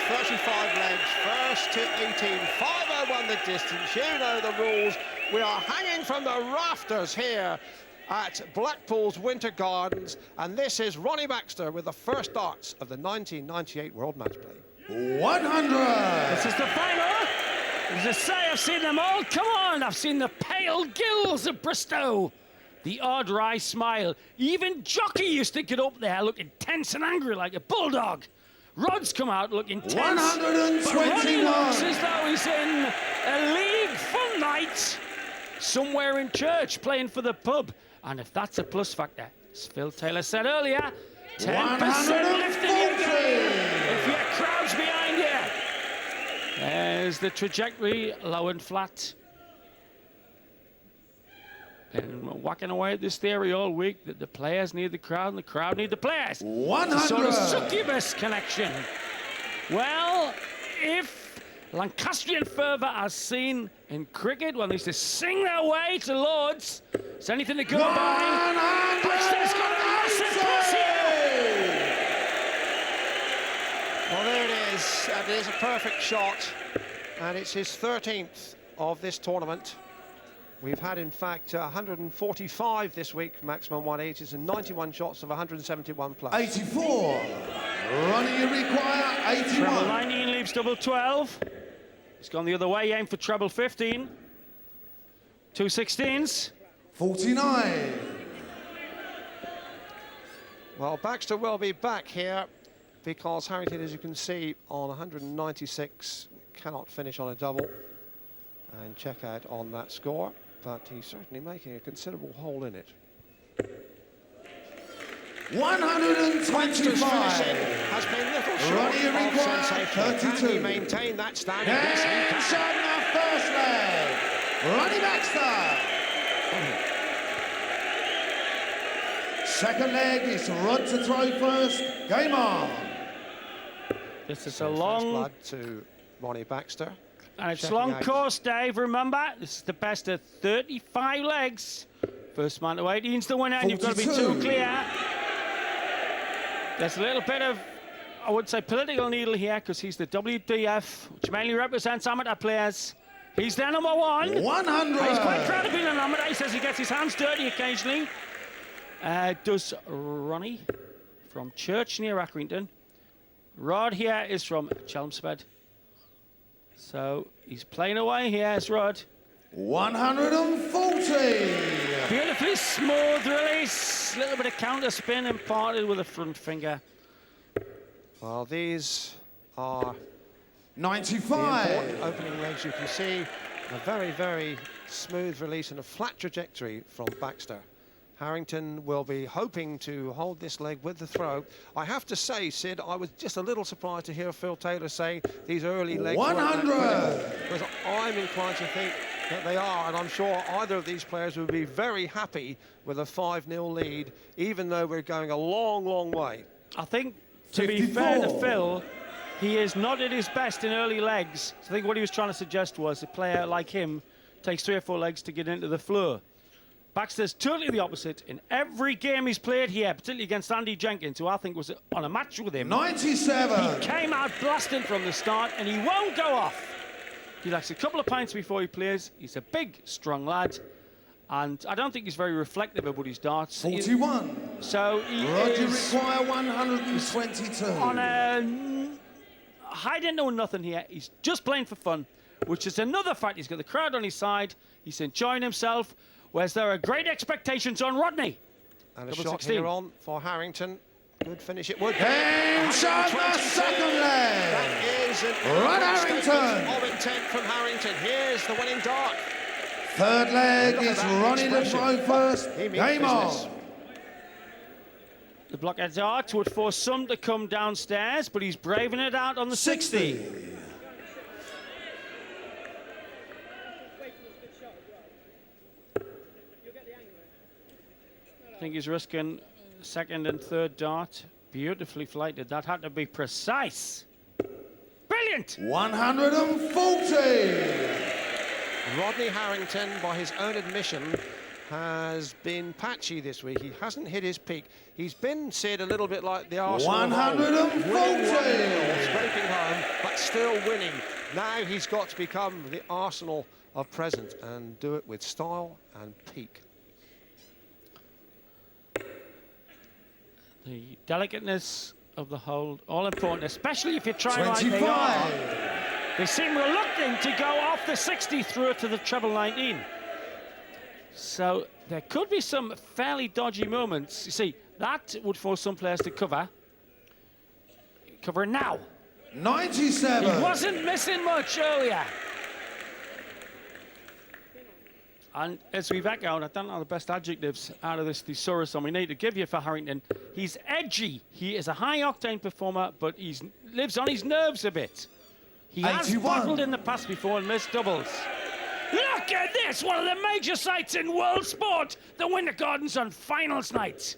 35 legs, first to 18, 501 the distance. You know the rules. We are hanging from the rafters here at Blackpool's Winter Gardens, and this is Ronnie Baxter with the first darts of the 1998 World Matchplay. 100! This is the final. As I say, I've seen them all. Come on, I've seen the pale gills of Bristow. The odd wry smile. Even Jockey used to get up there looking tense and angry like a bulldog. Rod's come out looking tense. 121. But Ronnie looks as though he's in a league fun night somewhere in church playing for the pub. And if that's a plus factor, as Phil Taylor said earlier, 10% lift in your game if your crowd's behind you. There's the trajectory, low and flat. Been whacking away at this theory all week that the players need the crowd and the crowd need the players. 100! It's a sort of succubus connection. Well, if Lancastrian fervour as seen in cricket when they used to sing their way to Lords, it's anything to go by. Baxter's got a massive plus here. Well, there it is. It is a perfect shot, and it's his 13th of this tournament. We've had, in fact, 145 this week, maximum 180s, and 91 shots of 171 plus. 84. Ronnie, you require 81. Treble 19 leaves double 12. It's gone the other way, aim for treble 15. 2 16s. 49. Well, Baxter will be back here because Harrington, as you can see, on 196, cannot finish on a double. And check out on that score, but he's certainly making a considerable hole in it. 125. Has been little short Ronnie of requires sensation. 32. Can he maintain that standard? Yes, he And can. shot the first leg. Ronnie Baxter. Second leg is Rod to throw first. Game on. This is So a first long, blood to Ronnie Baxter. and it's a checking long out. course, Dave. Remember, this is the best of 35 legs. First man to 18's the winner, and you've got to be 42. too clear. There's a little bit of, I would say, political needle here because he's the WDF, which mainly represents amateur players. He's their number one. 100. He's quite proud of being an amateur. He says he gets his hands dirty occasionally. Does Ronnie from Church near Accrington. Rod here is from Chelmsford. So he's playing away here, is Rod. 140. Beautifully smooth release. A little bit of counter spin imparted with a front finger. Well, these are 95. the important opening legs. You can see a very, very smooth release and a flat trajectory from Baxter. Harrington will be hoping to hold this leg with the throw. I have to say, Sid, I was just a little surprised to hear Phil Taylor say these early legs 100. because I'm inclined to think that they are, and I'm sure either of these players would be very happy with a 5-0 lead, even though we're going a long, long way. I think, to be 54. fair to Phil, he is not at his best in early legs. So I think what he was trying to suggest was a player like him takes 3 or 4 legs to get into the floor. Baxter's totally the opposite. In every game he's played here, particularly against Andy Jenkins, who I think was on a match with him, 97. he came out blasting from the start, and he won't go off. He likes a couple of pints before he plays. He's a big, strong lad, and I don't think he's very reflective about his darts. 41. So he Rod, you is require 122. on a hide into nothing here. He's just playing for fun, which is another fact. He's got the crowd on his side. He's enjoying himself. Whereas there are great expectations on Rodney. And a Double shot 16. here on for Harrington. Good finish it would be. And shot the second leg. That is an Rod statement Harrington. of intent from Harrington. Here's the winning dart. Third leg Look at is that Ronnie to expression. throw first. He means Game business. on. The blockhead dart would force some to come downstairs, but he's braving it out on the 60. I think he's risking second and third dart. Beautifully flighted. That had to be precise. Brilliant! 140. Rodney Harrington, by his own admission, has been patchy this week. He hasn't hit his peak. He's been, Sid, a little bit like the Arsenal. 140. Scraping home, still winning. Now he's got to become the arsenal of present and do it with style and peak. The delicateness of the hold, all important, especially if you're trying like they are. They seem reluctant to go off the 60 through to the treble 19. So there could be some fairly dodgy moments. You see, that would force some players to cover. Cover now. 97. He wasn't missing much earlier. And as we've echoed, I don't know the best adjectives out of this thesaurus we need to give you for Harrington. He's edgy. He is a high-octane performer, but he lives on his nerves a bit. He has 81. battled in the past before and missed doubles. Look at this! One of the major sights in world sport. The Winter Gardens on finals night.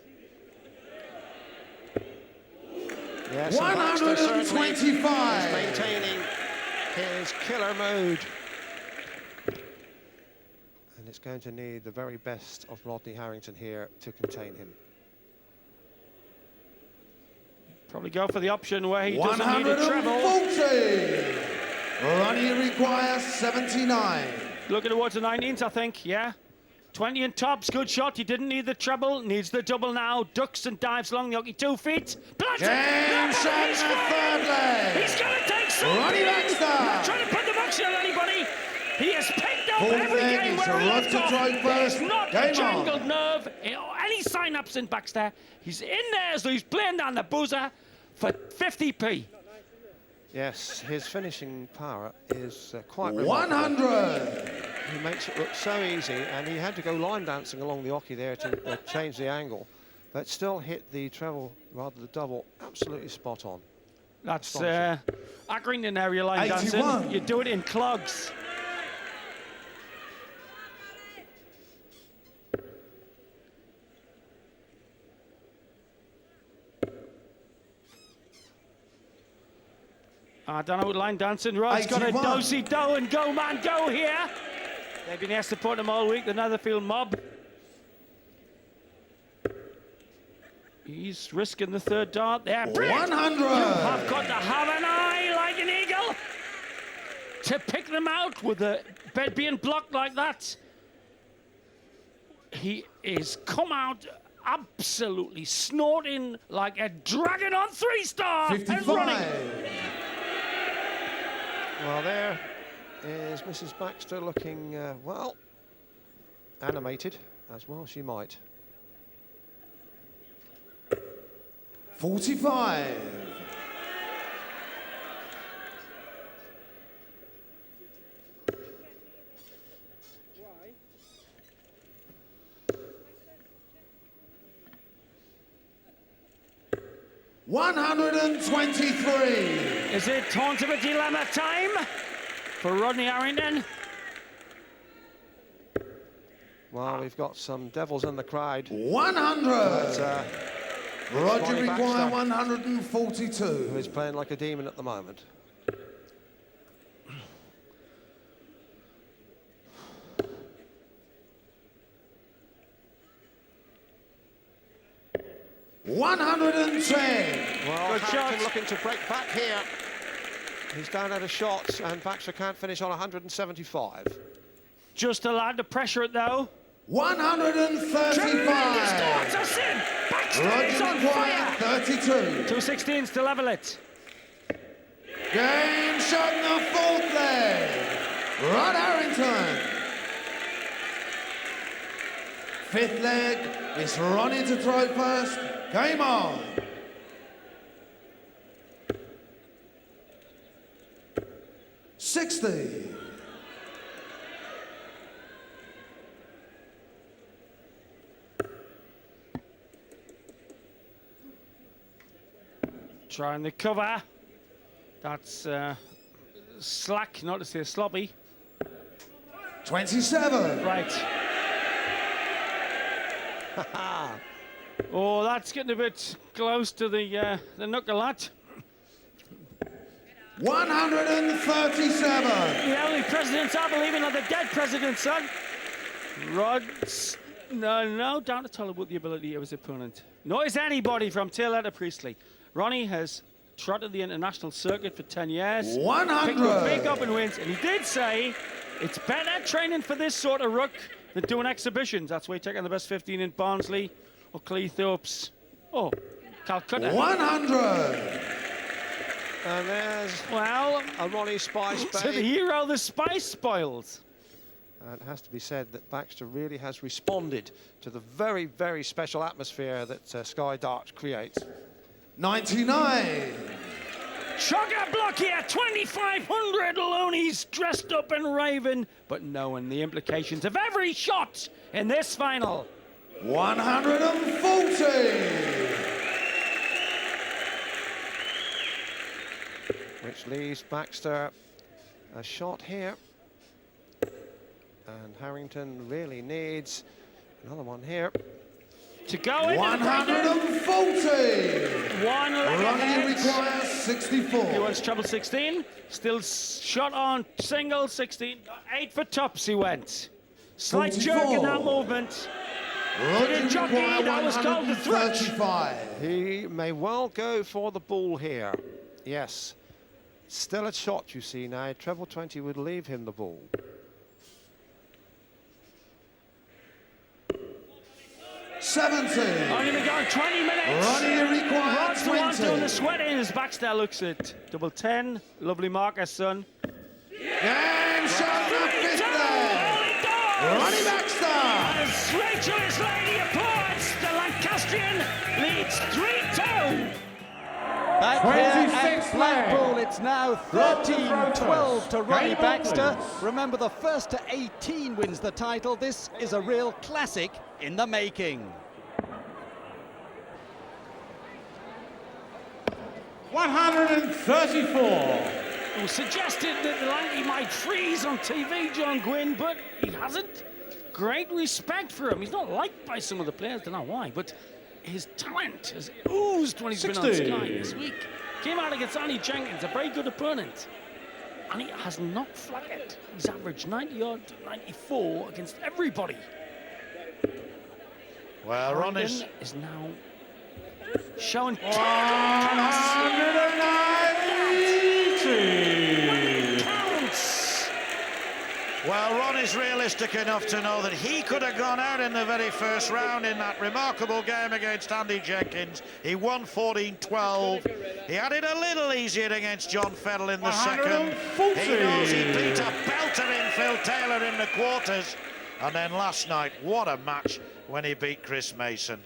Yes, and Baxter certainly 125. is maintaining his killer mood. And it's going to need the very best of Rodney Harrington here to contain him. Probably go for the option where he doesn't need a treble. 140. Ronnie requires 79. Looking towards the 19th, I think, yeah. 20 and tops, good shot. He didn't need the treble, needs the double now. Ducks and dives along the hockey 2 feet. Blast Game shot in the third leg. He's going to take some. Ronnie Baxter. Not trying to put the motion on anybody. He has picked up Fourth every leg game is where a he rod left to off. throw first. There's not Game a jangled on. nerve or any synapse in Baxter. He's in there as though he's playing down the buzzer for 50p. Yes, his finishing power is quite remarkable. 100. He makes it look so easy, and he had to go line dancing along the hockey there to change the angle, but still hit the treble, rather the double, absolutely spot on. That's Accrington area line 81. dancing. You do it in clogs. I don't know what line dancing. Rod's got a 81. do-si-do and go man go here. They've been asked to put them all week, the Netherfield mob. He's risking the third dart there. 100. You have got to have an eye like an eagle to pick them out with the bed being blocked like that. He is come out absolutely snorting like a dragon on 3-star. 55. Well, there is Mrs. Baxter looking, well, animated, as well she might. 45. $123. Is it taunt of a dilemma time for Rodney Harrington? Well, we've got some devils in the crowd. 100. But, Roger Ronnie require Baxter, 142. who is playing like a demon at the moment. $110. Well, Good Harrington shot. looking to break back here. He's down out of shots, and Baxter can't finish on 175. Just allowed to pressure it though. 135. Tremendous darts are sin. Baxter is Roger on require fire. 32. 216s to level it. Game shot in the fourth leg. Rod Harrington. Fifth leg is Ronnie to throw first. Game on. $60. Trying the cover. That's slack, not to say sloppy. 27. Right. Oh, that's getting a bit close to the knuckle that. 137. The only presidents I believe in are the dead presidents, son. Rod's no doubt at all about the ability of his opponent. Nor is anybody from Taylor to Priestley. Ronnie has trotted the international circuit for 10 years. 100. Picked up big up and wins. And he did say it's better training for this sort of ruck than doing exhibitions. That's why he's taking the best 15 in Barnsley or Cleethorpes or Calcutta. 100. And there's Well, a Ronnie Spice to the Bay. hero the spice spoils. And it has to be said that Baxter really has responded to the very, very special atmosphere that Sky Darts creates. 99. Chugger block here, 2,500 Loney's dressed up and raving, but knowing the implications of every shot in this final. 140. Which leaves Baxter a shot here. And Harrington really needs another one here. To go in 140. one leg Ronnie ahead. requires 64. He wants treble 16. Still shot on single 16. 8 for tops he went. Slight 44. jerk in that movement. Roger jockey, require that was called the threat. 135. He may well go for the ball here. Yes. Still a shot, you see now. Treble 20 would leave him the ball. 70. Only been going 20 minutes. Ronnie requires Rod's the one doing the 20. sweating as Baxter looks at double 10. Lovely Marcus, son. Game shot the fifth leg. Ronnie Baxter. As Rachel is lady applauds, the Lancastrian leads 3-2. Back here 26th at Blackpool, leg. it's now Rod 13-12 to Ronnie Game on, Baxter. please. Remember, the first to 18 wins the title. This is a real classic in the making. 134. It was suggested that the Lanky might freeze on TV, John Gwynn, but he hasn't. Great respect for him. He's not liked by some of the players, don't know why, but his talent has oozed when he's been on 60. Sky this week. Came out against Ronnie Jenkins, a very good opponent, and he has not flagged. He's averaged 90-odd, 94 against everybody. Well, Ronnie's Harrington is now showing 190. counts. well, Ronnie's realistic enough to know that he could have gone out in the very first round in that remarkable game against Andy Jenkins. He won 14-12. He had it a little easier against John Fettle in the second. 140. He knows he beat a belter in Phil Taylor in the quarters. And then last night, what a match when he beat Chris Mason.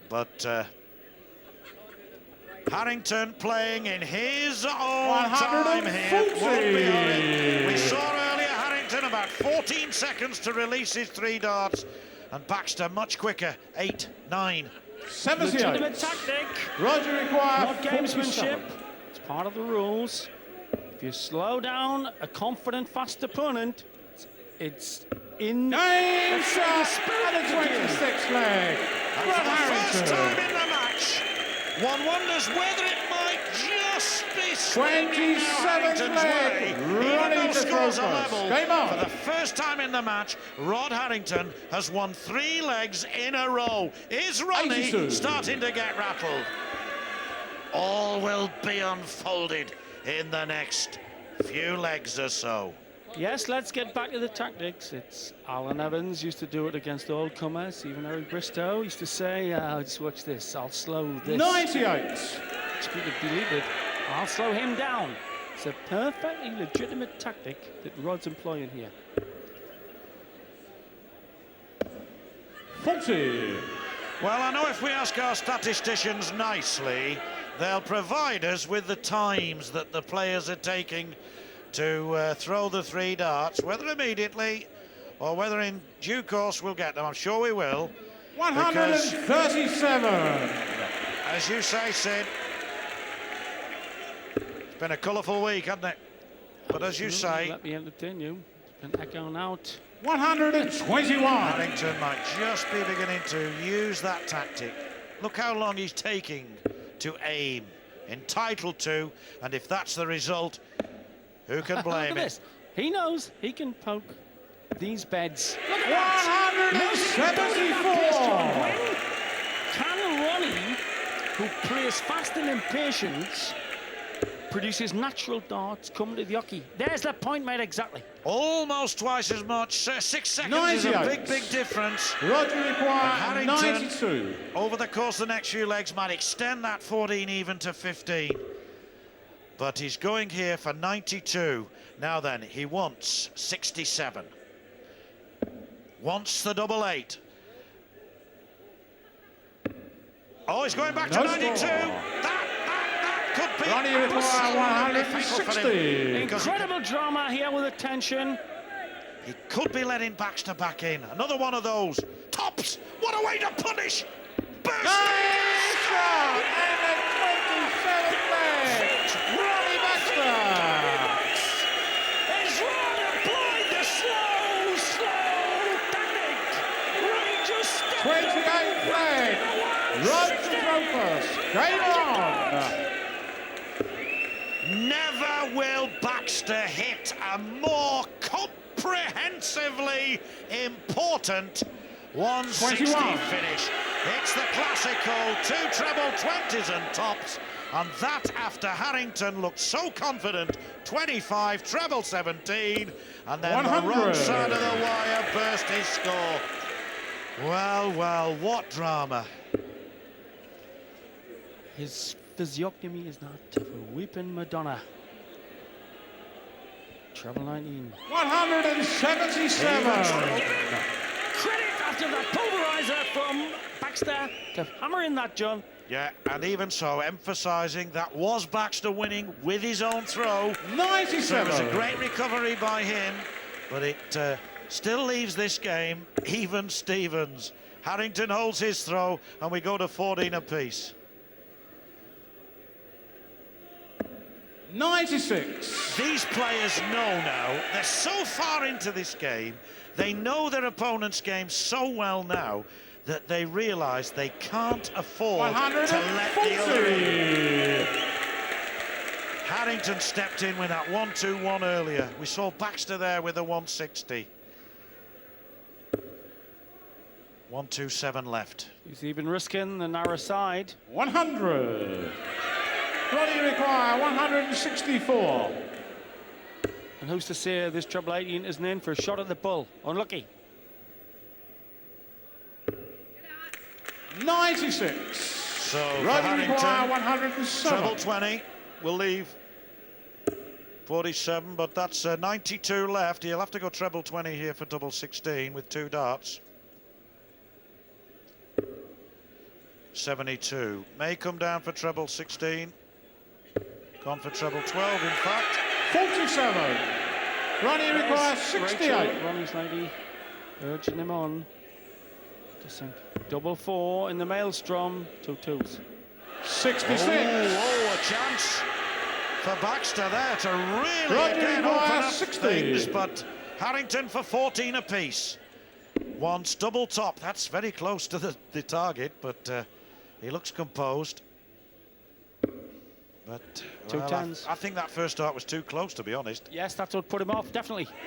But Harrington playing in his own time here. Won't be hurried. We saw earlier Harrington about 14 seconds to release his 3 darts, and Baxter much quicker, 8, 9. Legitimate 78. tactic. Roger requires Not gamesmanship. It's part of the rules. If you slow down a confident, fast opponent, it's in Game shot spirit at of the the game. 26th leg. And Rod for the first time Harrington. in the match, one wonders whether it might just be 27th Harrington's leg. way. Even Ronnie though to scores throw are first. level, Game on. for the first time in the match, Rod Harrington has won 3 legs in a row. Is Ronnie 82. starting to get rattled? All will be unfolded in the next few legs or so. Yes, let's get back to the tactics. It's Alan Evans used to do it against all comers. Even Eric Bristow used to say, just watch this, I'll slow this. 98. Speak of deleted, I'll slow him down. It's a perfectly legitimate tactic that Rod's employing here. 40. Well, I know if we ask our statisticians nicely, they'll provide us with the times that the players are taking to throw the 3 darts, whether immediately or whether in due course we'll get them. I'm sure we will. 137. As you say, Sid, it's been a colourful week, hasn't it? But as you say, Let me entertain you. It's been echoing out. 121. Harrington might just be beginning to use that tactic. Look how long he's taking to aim. Entitled to, and if that's the result, who can Look blame at it? this. He knows he can poke these beds. Look at that. 174. Can Ronnie who plays fast and impatient, produces natural darts coming to the hockey. There's the point made exactly. Almost twice as much. 6 seconds is a 98. big difference. Roger require Harrington, 92. over the course of the next few legs, might extend that 14 even to 15. But he's going here for 92. Now then, he wants 67. Wants the double 8. Oh, he's going back to 92. That could be Ronnie require 160. Incredible drama here with the tension. He could be letting Baxter back in. Another one of those. Tops! What a way to punish! Burst! Nice shot! And a 27th leg. Ronnie Baxter. Is Rod applied the slow tactic. Ronnie just stepped 28th leg. Rod to throw first. Game on. Never will Baxter hit a more comprehensively important 160 21. finish. It's the classical 2 treble 20s and tops, and that after Harrington looked so confident. 25 treble 17, and then 100. the wrong side of the wire burst his score. Well, what drama. His physiognomy is that of a weeping Madonna. Treble 19. 177. Credit after that pulverizer from Baxter to hammer in that, John. Yeah, and even so, emphasising that was Baxter winning with his own throw. 97. So it was a great recovery by him, but it still leaves this game even Stevens. Harrington holds his throw, and we go to 14 apiece. 96. These players know now, they're so far into this game, they know their opponent's game so well now that they realise they can't afford to let the other in. Harrington stepped in with that 1-2-1 earlier. We saw Baxter there with a 160. 1-2-7 left. He's even risking the narrow side. 100. Ronnie require 164. And who's to say this treble 18 isn't in for a shot at the bull? Unlucky. 96. So for Ronnie require Harrington, 107. treble 20 will leave 47, but that's 92 left. He'll have to go treble 20 here for double 16 with 2 darts. 72. May come down for treble 16. Gone for treble 12, in fact. 47. Ronnie requires 68. Ronnie's lady urging him on to sink. Double 4 in the maelstrom. 2 2s. 66. Oh, a chance for Baxter there to really Roger again requires open up 60. things, but Harrington for 14 apiece. Wants double top. That's very close to the target, but he looks composed. But Two well, tens. I think that first dart was too close, to be honest. Yes, that's what put him off, definitely. 40.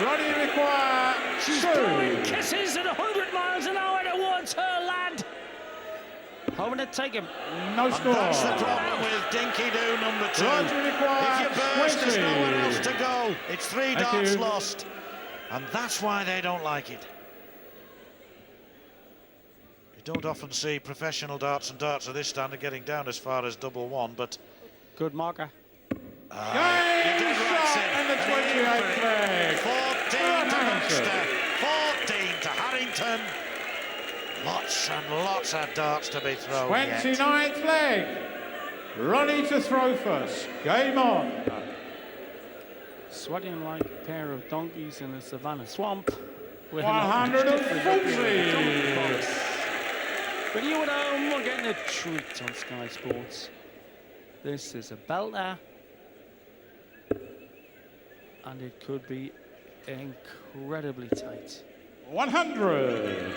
Ronnie require She's 2. blowing kisses at 100 miles an hour towards her lad. Hoping to take him. No And score. that's the problem with Dinky Doo number 2. Roger If requires you burst, there's 20. nowhere else to go. It's 3 Thank darts you. lost. And that's why they don't like it. You don't often see professional darts and darts of this standard getting down as far as double 1, but Good marker. you Game did right, shot Sid. in the And he aimed 28th for it. leg. 14 Rod to Harrington. Baxter, 14 to Harrington. Lots and lots of darts to be thrown yet. 29th leg. Ronnie to throw first. Game on. Sweating like a pair of donkeys in a savannah swamp. With 140. But you at home are getting a treat on Sky Sports. This is a belter. And it could be incredibly tight. 100.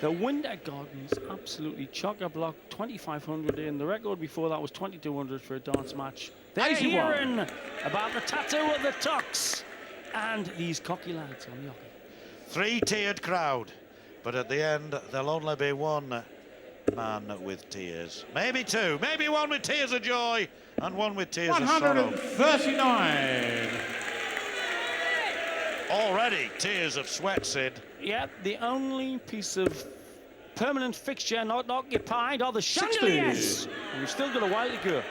The Winter Gardens absolutely chock-a-block. 2,500 in. The record before that was 2,200 for a dance match. They're 81. hearing about the tattoo of the Tucks and these cocky lads on the hockey. 3-tiered crowd. But at the end, there'll only be one man with tears. Maybe two. Maybe one with tears of joy and one with tears of sorrow. 139. Already tears of sweat, Sid. Yeah, the only piece of permanent fixture not occupied are the chandeliers. And we've still got a while to go.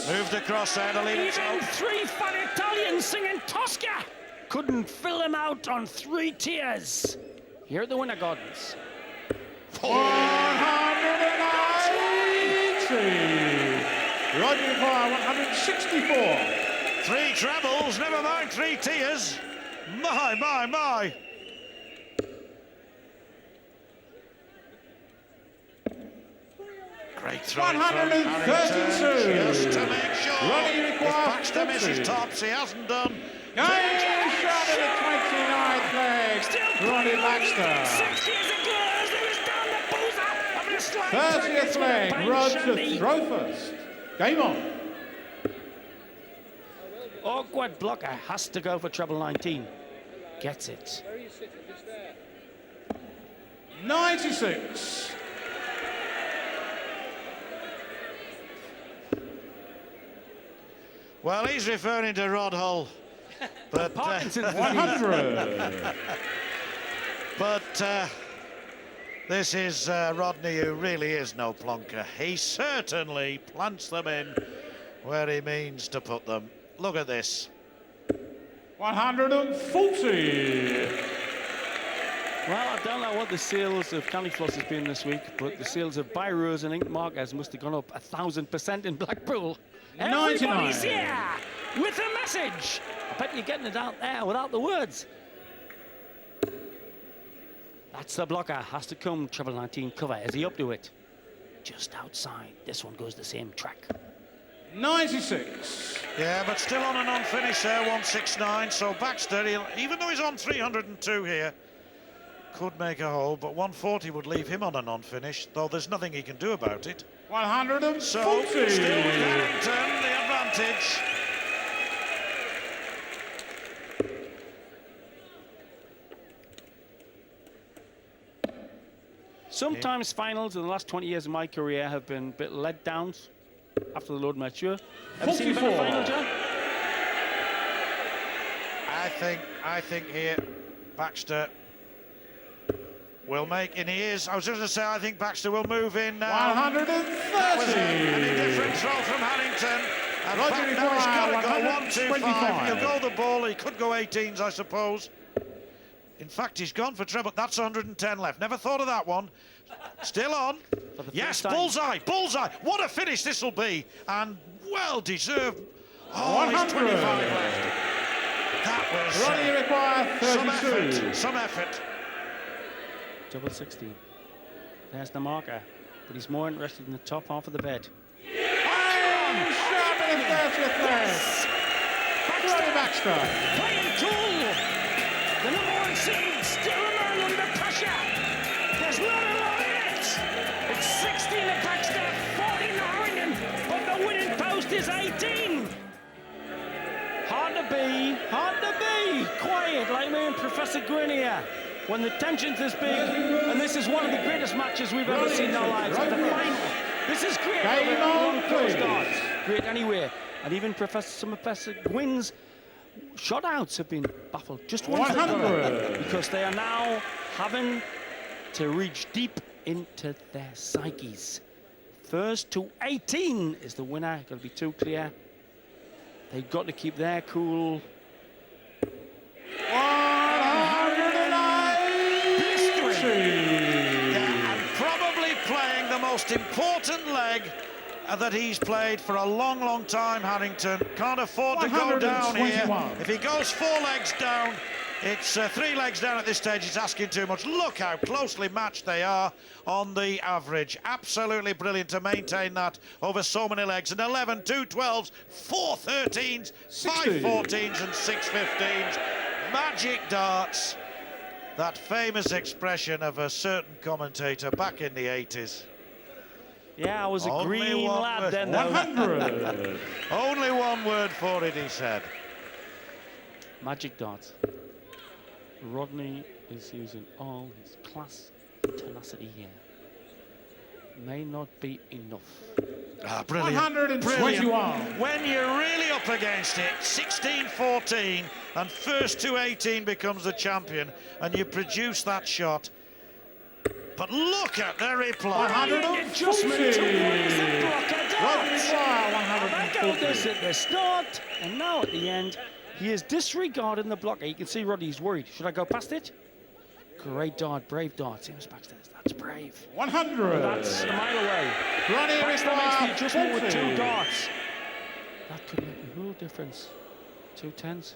Moved across there to leave it Even so. three fat Italians singing Tosca couldn't fill them out on 3 tiers. Here at the Winter Gardens. 180. Roger Fire, 164. 3 trebles, never mind 3 tiers. My. Great throw from Harrington, 132. just to make sure. Ronnie If requires Baxter misses 50. tops, he hasn't done. Game shot at the 29th leg. Ronnie Baxter. 6 years of gloves, there was down the boozer. Having a slide 30th leg, Rod to throw first. Game on. Awkward blocker has to go for treble 19. Gets it. 96. Well, he's referring to Rod Hull. But, Parkinson's 100. but this is Rodney, who really is no plonker. He certainly plants them in where he means to put them. Look at this. 140. Well, I don't know what the sales of candy floss has been this week, but the sales of biros and ink markers must have gone up 1,000% in Blackpool. 99. Everybody's here with a message. I bet you're getting it out there without the words. That's the blocker. Has to come treble 19 cover. Is he up to it? Just outside. This one goes the same track. 96. Yeah, but still on an unfinished there, 169. So Baxter, even though he's on 302 here, could make a hole, but 140 would leave him on a non-finish, though there's nothing he can do about it. 140. So, still with Harrington, the advantage. Sometimes finals in the last 20 years of my career have been a bit let downs after the World Matchplay. Ever seen a better 44. final, John? I think here Baxter will make, and he is. I was just going to say, I think Baxter will move in now. 130. That was an indifferent throw from Harrington. And Roger now he's got to go 125. 125. He'll go the ball. He could go 18s, I suppose. In fact, he's gone for treble. That's 110 left. Never thought of that one. Still on. Yes, bullseye, bullseye. What a finish this will be. And well deserved. Oh, he's 25 left. That was Ronnie requires 32. some effort. Double 16. There's the marker, but he's more interested in the top half of the bed. Iron shot at the 30th leg. Ronnie Baxter. Playing cool. The number 1 seed still a man under pressure. There's not a lot in it. It's 16 to Baxter, 14 to Harrington, but the winning post is 18. Hard to be quiet like me and Professor Gwynn here. When the tension's this big, and this is one of the greatest matches we've ever seen in our lives. The final. This is great. Game on, Close please. guards. Great anywhere. And even Professor Gwynn's shutouts have been baffled. Just once they've done 100. it, because they are now having to reach deep into their psyches. First to 18 is the winner. Got to be too clear. They've got to keep their cool. 180. Yeah, and probably playing the most important leg that he's played for a long, long time, Harrington. Can't afford to go down here. 121. If he goes 4 legs down, it's 3 legs down at this stage. It's asking too much. Look how closely matched they are on the average. Absolutely brilliant to maintain that over so many legs. An 11, 2 12s, 4 13s, 5 14s and 6 15s. Magic darts. that famous expression of a certain commentator back in the 80s. Yeah, I was a Only green one lad word. then, though. 100. Only one word for it, he said. Magic darts. Rodney is using all his class and tenacity here. May not be enough. Ah, brilliant. 121. When you're really up against it, 16-14, and first to 18 becomes the champion, and you produce that shot. But look at the reply. 140. Back out this at the start, and now at the end, he is disregarding the blocker. You can see Roddy's worried. Should I go past it? Great dart, brave dart. Seems Baxter. That's brave. 100. That's a mile away. Ronnie Baxter makes the adjustment with 2 Baxter. darts. That could make a whole difference. 2 10s.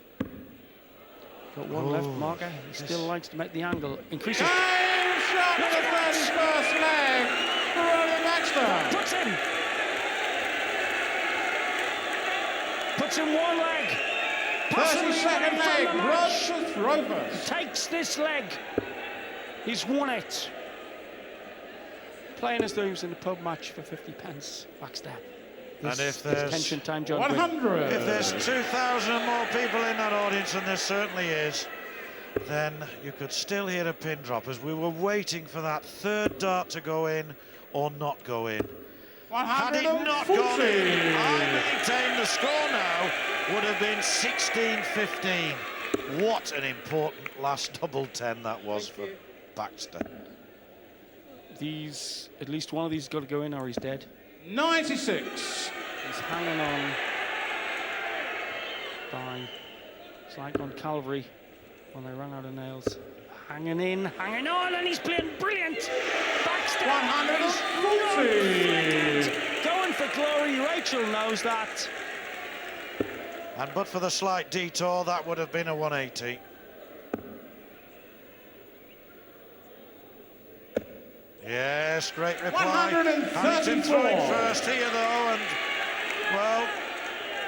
Got one left marker. He still likes to make the angle. Increases. Game shot in the 31st leg for Ronnie Baxter. Puts in. Puts in one leg. Possibly 32nd ready for leg, the Rod match. Harrington. Takes this leg. He's won it. Playing as though he was in a pub match for 50 pence. Baxter. And if there's pension time, John. 100. If there's 2,000 more people in that audience, and there certainly is, then you could still hear a pin drop as we were waiting for that 3rd dart to go in or not go in. Had it not gone in, I maintain the score now would have been 16-15. What an important last double 10 that was for Baxter. These, at least one of these has got to go in or he's dead. 96. He's hanging on by, it's like on Calvary when they ran out of nails. Hanging in, hanging on, and he's playing brilliant. Baxter 140. going for glory. Rachel knows that. And but for the slight detour, that would have been a 180. Yes, great reply. 134. Harrington throwing first here, though, and, well,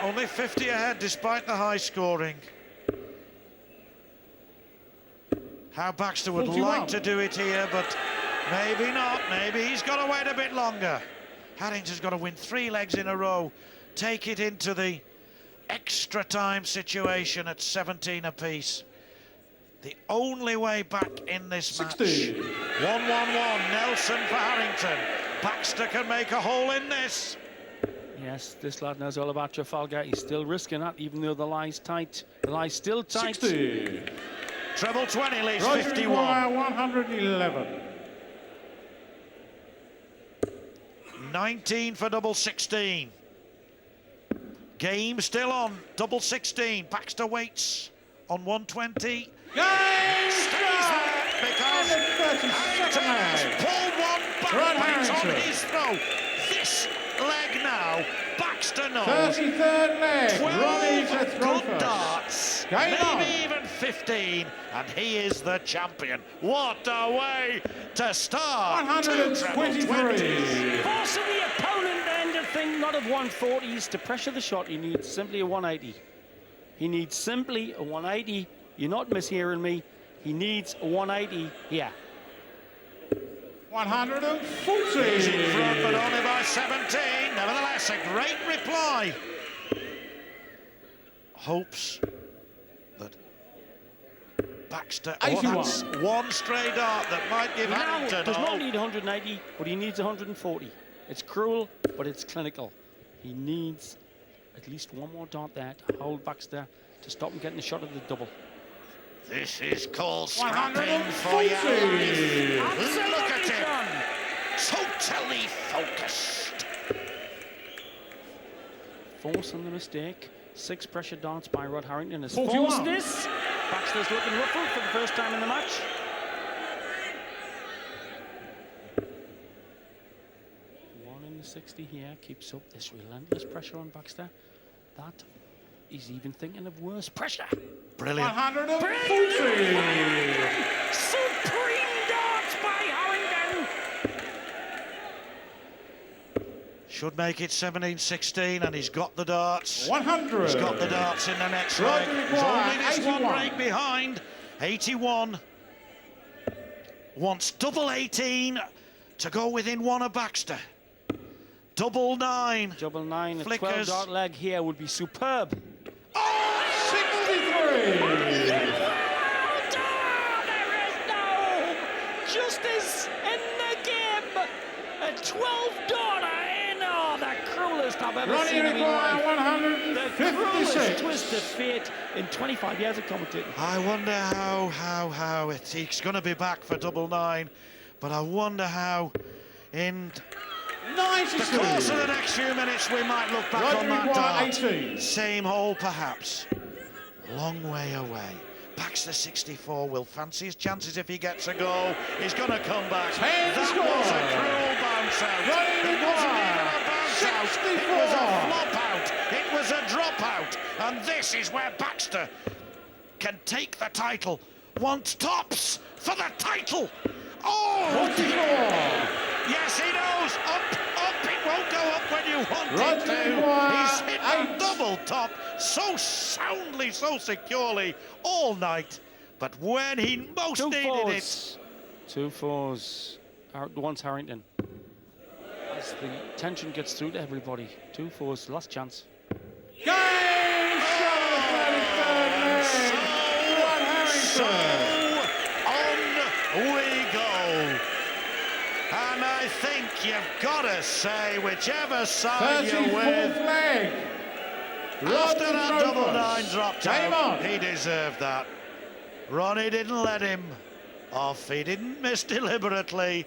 only 50 ahead despite the high scoring. How Baxter would 41. like to do it here, but maybe not. Maybe he's got to wait a bit longer. Harrington's got to win 3 legs in a row, take it into the extra time situation at 17 apiece. The only way back in this 60. match. 1-1-1, Nelson for Harrington. Baxter can make a hole in this. Yes, this lad knows all about Trafalgar. He's still risking that, even though the lie's tight. The lie's still tight. 60. Treble 20 leaves Roger 51. Maguire, 111. 19 for double 16. Game still on, double 16. Baxter waits on 120. Game Stays there because Harrington has pulled one back Rod when it's on Harrington. his throw. This leg now, Baxter knows. 33rd leg. 12 Ronnie to throw good first. darts, Game maybe on. even 15, and he is the champion. What a way to start. 123. Forcing the opponent then to think not of 140s to pressure the shot. He needs simply a 180. He needs simply a 180. You're not mishearing me. He needs a 180 here. 140. He's in front, but only by 17. Nevertheless, a great reply. Hopes that Baxter, oh, 81. that's one stray dart that might give He now Harrington does not hope. need 180, but he needs 140. It's cruel, but it's clinical. He needs at least one more dart there to hold Baxter to stop him getting the shot of the double. This is called scrapping for 140. your life. Absolutely Look at him, done. totally focused. Forcing the mistake. 6 pressure darts by Rod Harrington has 41. forced this. Baxter's looking ruffled for the first time in the match. One in the 60 here keeps up this relentless pressure on Baxter. That he's even thinking of worse pressure. Brilliant. 140. Supreme darts by Harrington. Should make it 17-16, and he's got the darts. 100. He's got the darts in the next Roger leg. There's Maguire, only this one 81. break behind. 81. wants double 18 to go within one of Baxter. Double 9. Double 9, Flickers. a 12-dart leg here would be superb. 63. There is no justice in the game. A 12-darter in. Oh, the cruelest I've ever Ronnie seen in my require life. The cruelest 156. twist of fate in 25 years of commentating. I wonder how he's going to be back for double 9, but I wonder how in the 92. course of the next few minutes we might look back Roger on that require dart. 18. Same hole perhaps. Long way away. Baxter 64 will fancy his chances if he gets a goal. He's going to come back. 10 That score. was a cruel bounce out. Ronnie It wasn't even a require bounce out. 64. It was a flop out. It was a drop out. And this is where Baxter can take the title. Wants tops for the title. Oh, 44. yes, he knows. Up. It won't go up when you want it Roger to. require He's hit a 8. double top so soundly, so securely all night. But when he most Two needed fours. 2 fours. Once Harrington. As the tension gets through to everybody. 2 fours. Last chance. Game shot of the 33rd leg. Rod Harrington. on we go. And I think you've got to say, whichever side you're 34th with, leg. after that double 9 Tropos. dropped Game out, on. he deserved that. Ronnie didn't let him off. He didn't miss deliberately.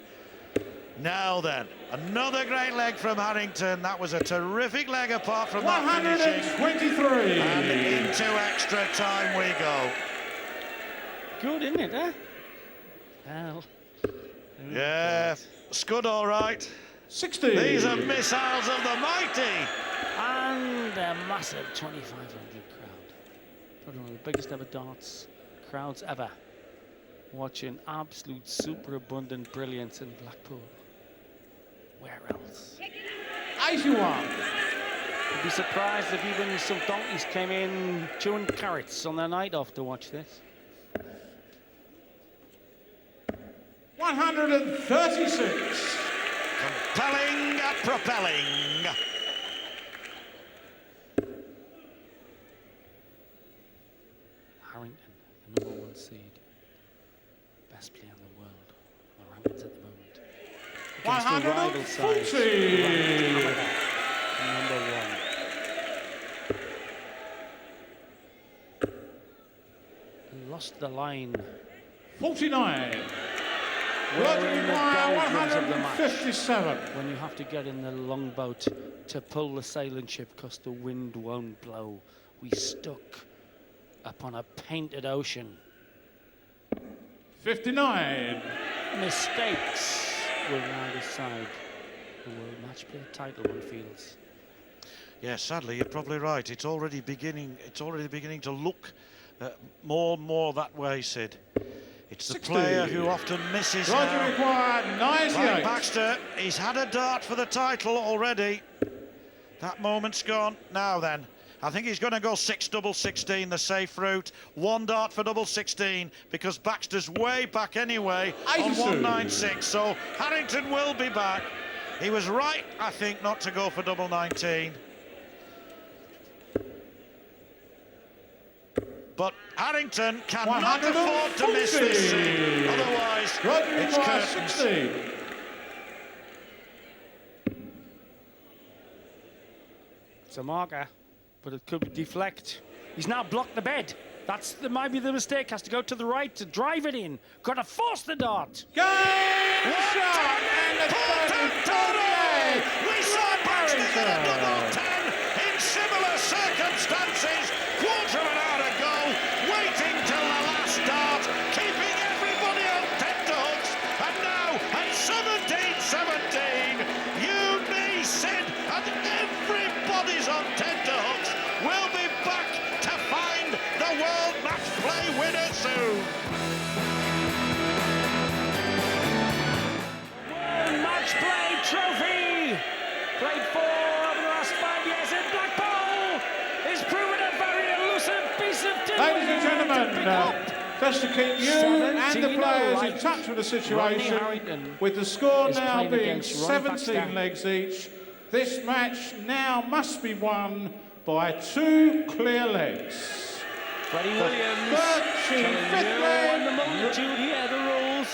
Now then, another great leg from Harrington. That was a terrific leg apart from that finishing. 123. And into extra time we go. Good, isn't it, eh? Well. Yeah, Scud all right. 60. These are missiles of the mighty. And a massive 2,500 crowd. Probably one of the biggest ever darts crowds ever. Watching absolute superabundant brilliance in Blackpool. Where else? 81. I'd be surprised if even some donkeys came in chewing carrots on their night off to watch this. 136. Compelling, propelling. Harrington, the #1 seed. Best player in the world. The rankings at the moment. Against the rival side. 140. #1. Lost the line. 49. We're Roger in the require doldrums of the match. 157. When you have to get in the longboat to pull the sailing ship because the wind won't blow. We stuck upon a painted ocean. 59. Mistakes will now decide the World Matchplay title, one feels. Yeah, sadly, you're probably right. It's already beginning to look more and more that way, Sid. It's the 60. player who often misses Roger now. required 98. Right, Baxter, he's had a dart for the title already. That moment's gone. Now then, I think he's going to go 6 double 16, the safe route. 1 dart for double 16, because Baxter's way back anyway on 82. 196. So Harrington will be back. He was right, I think, not to go for double 19. But Harrington cannot afford to miss this scene. Otherwise, Roger it's requires curtains. 60. It's a marker, but it could deflect. He's now blocked the bed. Might be the mistake. Has to go to the right to drive it in. Got to force the dart. Game shot and the 33rd leg. We saw Baxter get a double 10 in similar circumstances. Quarter of an hour to go, waiting till the last dart, keeping everybody on tenterhooks. And now at 17-17, you, me, Sid, and everybody's on tenterhooks. We'll be back to find the World Matchplay winner soon. World Matchplay trophy, played for over the last 5 years in Blackpool, is proven a very elusive piece of tin. Ladies and to pick gentlemen, up. Just to keep you and the 17 players right. in touch with the Ronnie situation, Harrington with the score is now playing being against Ronnie 17 Baxter. legs each. This match now must be won by 2 clear legs. Freddie Williams 35th telling you leg. on the multitude here the rules.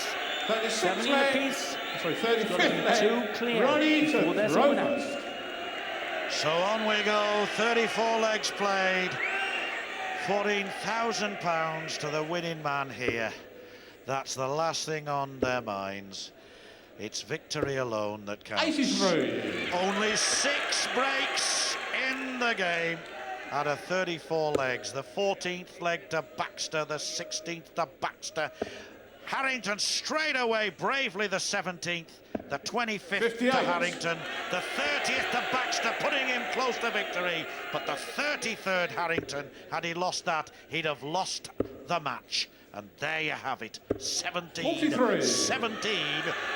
36th 17 leg. apiece. Sorry, Got to 35th be leg. 2 clear Ronnie before to there's a throw winner. first. So on we go, 34 legs played, £14,000 to the winning man here. That's the last thing on their minds. It's victory alone that counts. 83. Only 6 breaks in the game out of 34 legs. The 14th leg to Baxter, the 16th to Baxter. Harrington straight away, bravely the 17th. The 25th 58. to Harrington, the 30th to Baxter, putting him close to victory. But the 33rd Harrington, had he lost that, he'd have lost the match. And there you have it, 17, 43. 17.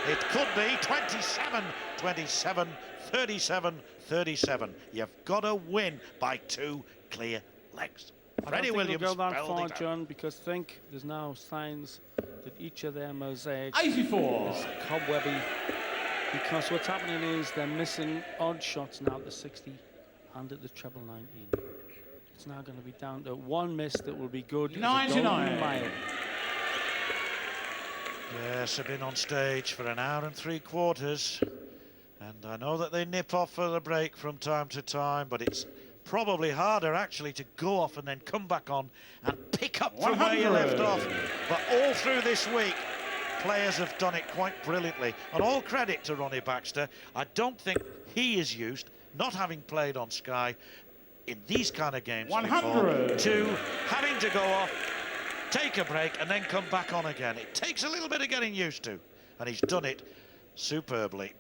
It could be 27, 27, 37, 37. You've got to win by 2 clear legs. Freddie Williams Go that spelled far, it out. John, because I think there's now signs that each of their mosaics 84. is cobwebby. Because what's happening is they're missing odd shots now at the 60 and at the treble 19. It's now going to be down to 1 miss that will be good. as a 99. golden mile. Yes, I've been on stage for an hour and 3/4, and I know that they nip off for the break from time to time, but it's probably harder actually to go off and then come back on and pick up from where you 100. left off. But all through this week, players have done it quite brilliantly, and all credit to Ronnie Baxter. I don't think he is used, not having played on Sky in these kind of games 100. before, to having to go off, take a break and then come back on again. It takes a little bit of getting used to, and he's done it superbly.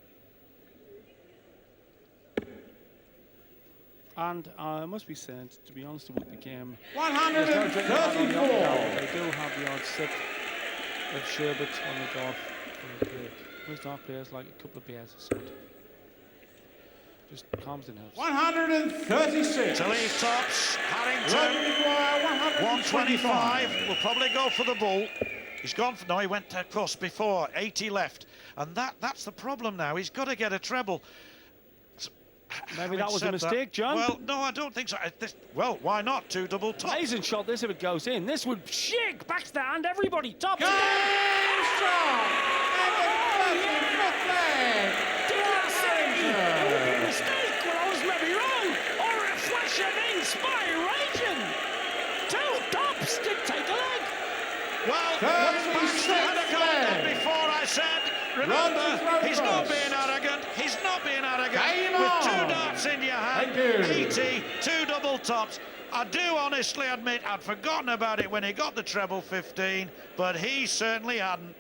And I must be said, to be honest with the game, 134. they do have the odd sip of sherbet when they go off for a break. Most our players like a couple of beers or something. Just calms the nerves. 136. To leave tops, Harrington, Rodney Maguire, 125, will probably go for the ball. He's gone for, no, he went across before, 80 left. And that's the problem now, he's got to get a treble. Maybe Having that was a said mistake, John. Well, no, I don't think so. Well, why not? 2 double tops. Amazing shot this if it goes in. This would shake Baxter and everybody. Top. Goal shot! And the 35th leg. Did I say it would be a mistake? Well, I was maybe wrong. Or a flash of inspiration. 2 tops to take a leg. Well, 36th Baxter had a goal leg. then before, I said. Remember, he's not being arrogant. He's not being arrogant. Game With on. 2 darts in your hand, Thank you. 80, 2 double tops. I do honestly admit I'd forgotten about it when he got the treble 15, but he certainly hadn't.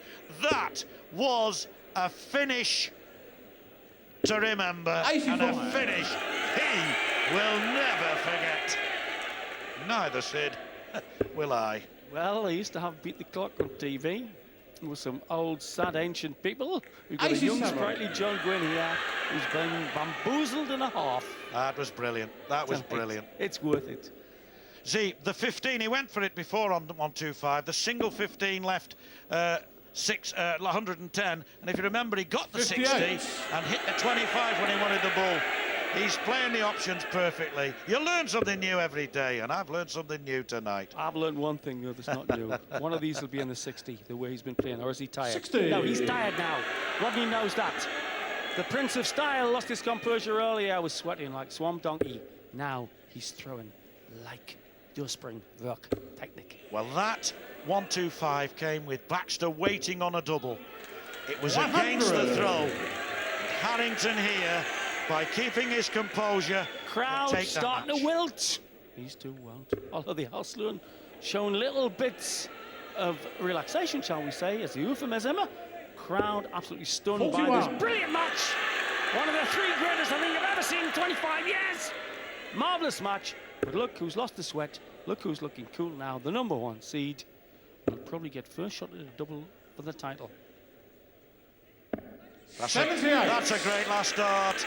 That was a finish to remember, 84. and a finish he will never forget. Neither, Sid, will I. Well, they used to have Beat the Clock on TV with some old, sad, ancient people. We've got a young, 87. sprightly John Gwynn here who's been bamboozled and a half. That was brilliant. That was brilliant. It's worth it. See, the 15, he went for it before on 125. The single 15 left 110. And if you remember, he got the 58. 60 and hit the 25 when he wanted the ball. He's playing the options perfectly. You learn something new every day, and I've learned something new tonight. I've learned one thing, though, that's not new. One of these will be in the 60, the way he's been playing. Or is he tired? 60. No, he's tired now. Rodney knows that. The Prince of Style lost his composure earlier, was sweating like Swamp Donkey. Now he's throwing like Dustspring Rock technique. Well, that 125 came with Baxter waiting on a double. It was 100. against the throw. Harrington here, by keeping his composure, Crowd take the starting match. to wilt. These two won't. Although the Osloon shown little bits of relaxation, shall we say, as the euphemism. Crowd absolutely stunned by 41. this brilliant match. One of the 3 greatest I think I've ever seen in 25 years. Marvellous match. But look who's lost the sweat. Look who's looking cool now. The #1 seed will probably get first shot at a double for the title. That's 78. That's a great last start.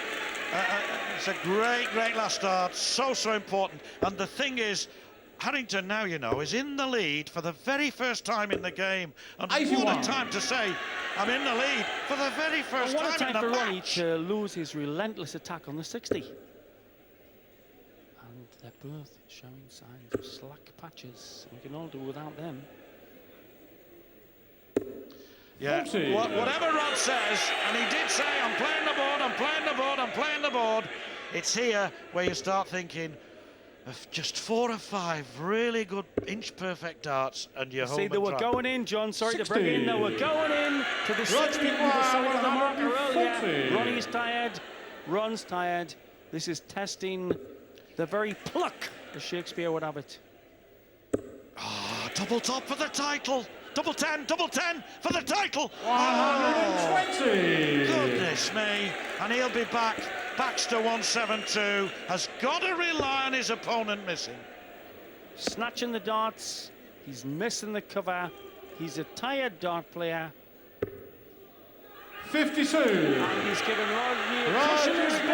It's a great last start. So important. And the thing is, Harrington now, you know, is in the lead for the very first time in the game. And 81. what a time to say, I'm in the lead for the very first What a time in time the for Ronnie match. to lose his relentless attack on the 60. And they're both showing signs of slack patches. We can all do without them. Yeah, 40. whatever Rod says, and he did say, I'm playing the board, I'm playing the board, I'm playing the board. It's here where you start thinking of just 4 or 5 really good inch-perfect darts, and you're home See, they and were dry. going in, John, sorry 60. to bring in, they were going in to the 60 on the side of the marker 140. earlier. Ronnie's tired, Ron's tired. This is testing the very pluck, as Shakespeare would have it. Oh, double top for the title. Double 10 for the title. 120. Goodness me. And he'll be back. Baxter 172 has got to rely on his opponent missing. Snatching the darts, he's missing the cover. He's a tired dart player. 52. And he's given Rodney a cushion as big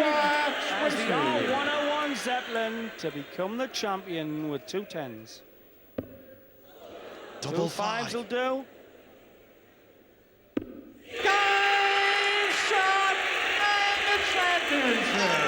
as the R101 Zeppelin to become the champion with 2 10s. Double 2 5s will 5. do. Game, shot, and the championship.